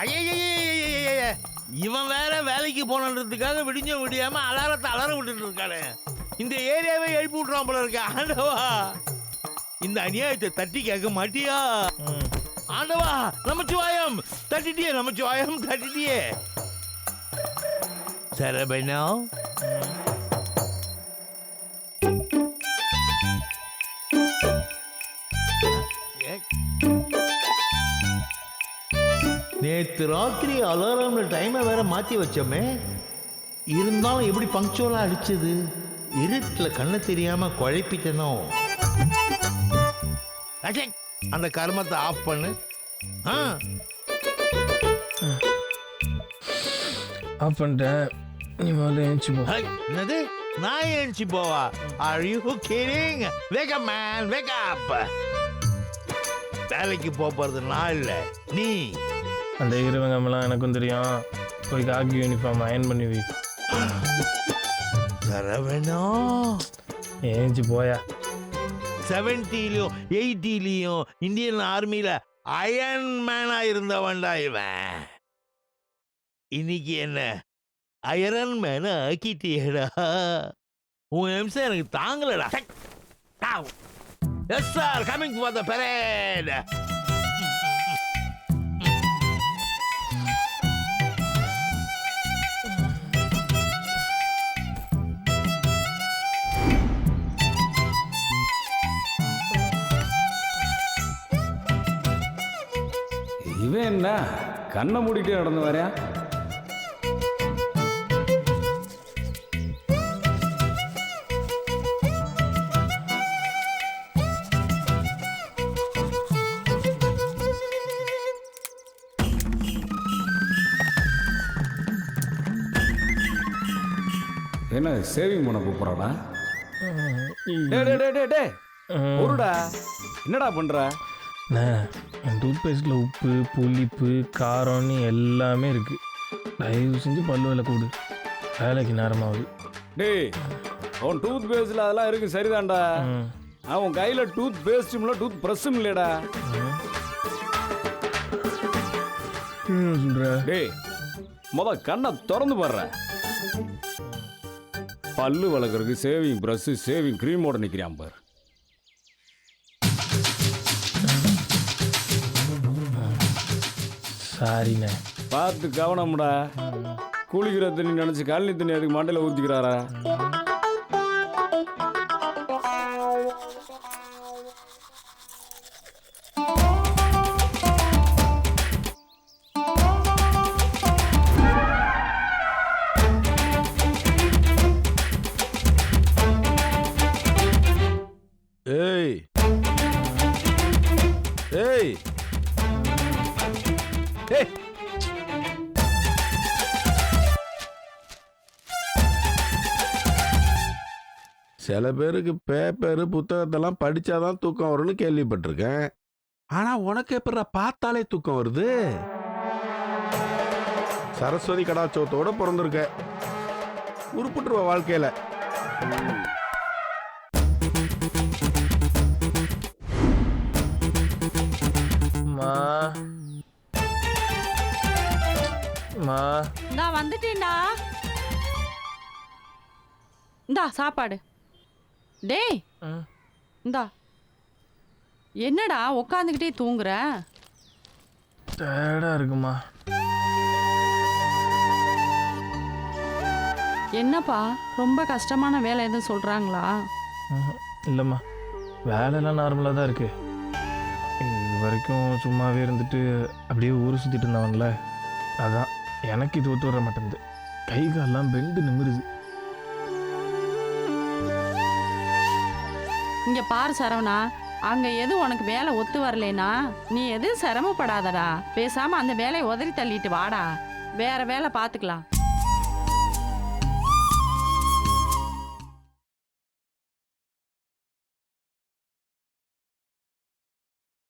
ஐய, இவன் வேற வேலைக்கு போனன்றதுக்காக விடியாம அலாரத்தை அலற விட்டுட்டு இருக்கானே. இந்த ஏரியாவே எழுப்பி விட்டுறான் போல இருக்க. ஆண்டவா, இந்த அநியாயத்தை தட்டி கேட்க மாட்டியா? ஆண்டவா, நமச்சிவாயம் தட்டிட்டியே, நமச்சிவாயம் தட்டிட்டியே. சரபனா, நேற்று ராத்திரி அலாரம் டைமை வேற மாற்றி வச்சோமே, இருந்தாலும் எப்படி பங்க்சுவலாக அடிச்சது? இருட்டில் கண்ணு தெரியாம குழப்பிட்டனோ. அந்த கர்மத்தை ஆஃப் பண்ணு. ஆஃப் பண்ணிட்டேன். நீ முதல்ல எழுந்துச்சு போ. என்னது, நான் எழுந்துச்சு போவா? Are you kidding? Wake up man, wake up. வேலைக்கு போறது நான் இல்லை, நீ. அந்த இருவங்கம்லாம் எனக்கும் தெரியும். போய் காக்கி யூனிஃபார்ம் அயன் பண்ணி வை. சரவணம், ஏஞ்சி போயா. 70லையும் 80லையும் இந்தியன் ஆர்மியில அயன் மேனா இருந்தவன்டா இவன். இன்னைக்கு என்ன அயரன் மேன ஆக்கிட்டியடா. உன் நிமிஷம் எனக்கு தாங்கலடா. Yes sir, coming for the parade. இவன் என்ன கண்ணை மூடிட்டே நடந்து வரேன்? என்ன சேவிங் பண்ண கூப்பிட்றாடா? ஒருடா என்னடா பண்ற? என் டூத்பேஸ்ட்டில் உப்பு, புளிப்பு, காரம்னு எல்லாமே இருக்குது. தயவு செஞ்சு பல்லு வேலை கூடு, வேலைக்கு நேரமாகுது. டேய், அவன் டூத் பேஸ்டில் அதெல்லாம் இருக்குது சரிதான்டா. அவன் கையில் டூத் பேஸ்ட்டும் இல்லை, டூத் ப்ரஷ்ஷும் இல்லைடா. சொல்கிற? டேய், கண்ணை திறந்து பாடுற. பல்லு வளர்க்குறதுக்கு சேவிங் ப்ரஷ்ஷு, சேவிங் க்ரீமோட நிற்கிறான் பாரு. சாரிண்ணே. பார்த்து கவனம்டா. குளிக்கிற தண்ணி நினச்சி கழனி தண்ணி அதுக்கு மண்டையில் ஊற்றிக்கிறாரா? ஏய் ஏய் ஏய், சில பேருக்கு பேப்பரு புத்தகத்தெல்லாம் படிச்சாதான் தூக்கம் வரும்னு கேள்விப்பட்டிருக்கேன். ஆனா உனக்கு எப்படா பார்த்தாலே தூக்கம் வருது? சரஸ்வதி கடாச்சோத்தோட பிறந்திருக்க, உருப்பிட்டுருவ வாழ்க்கையில. நான் வந்துட்டேன்டா. இந்தா சாப்பாடு. டேய், இந்தா. என்னடா உட்காந்துக்கிட்டே தூங்குற? டயர்டா இருக்குமா? என்னப்பா, ரொம்ப கஷ்டமான வேலை எதுவும் சொல்றாங்களா? இல்லைம்மா, வேலையெல்லாம் நார்மலாக தான் இருக்கு. இது வரைக்கும் சும்மாவே இருந்துட்டு அப்படியே ஊர் சுற்றிட்டு இருந்தவன்ல, அதான் எனக்கு இது ஒத்து வர மாட்டேங்குது. கை காலெல்லாம் பெண்டு நிமிருது. இங்க பாரு சரவணா, அங்க எது உனக்கு வேலை ஒத்து வரலைனா நீ எதுவும் சிரமப்படாதடா. பேசாம அந்த வேலையை உதறி தள்ளிட்டு வாடா, வேற வேலை பார்த்துக்கலாம்.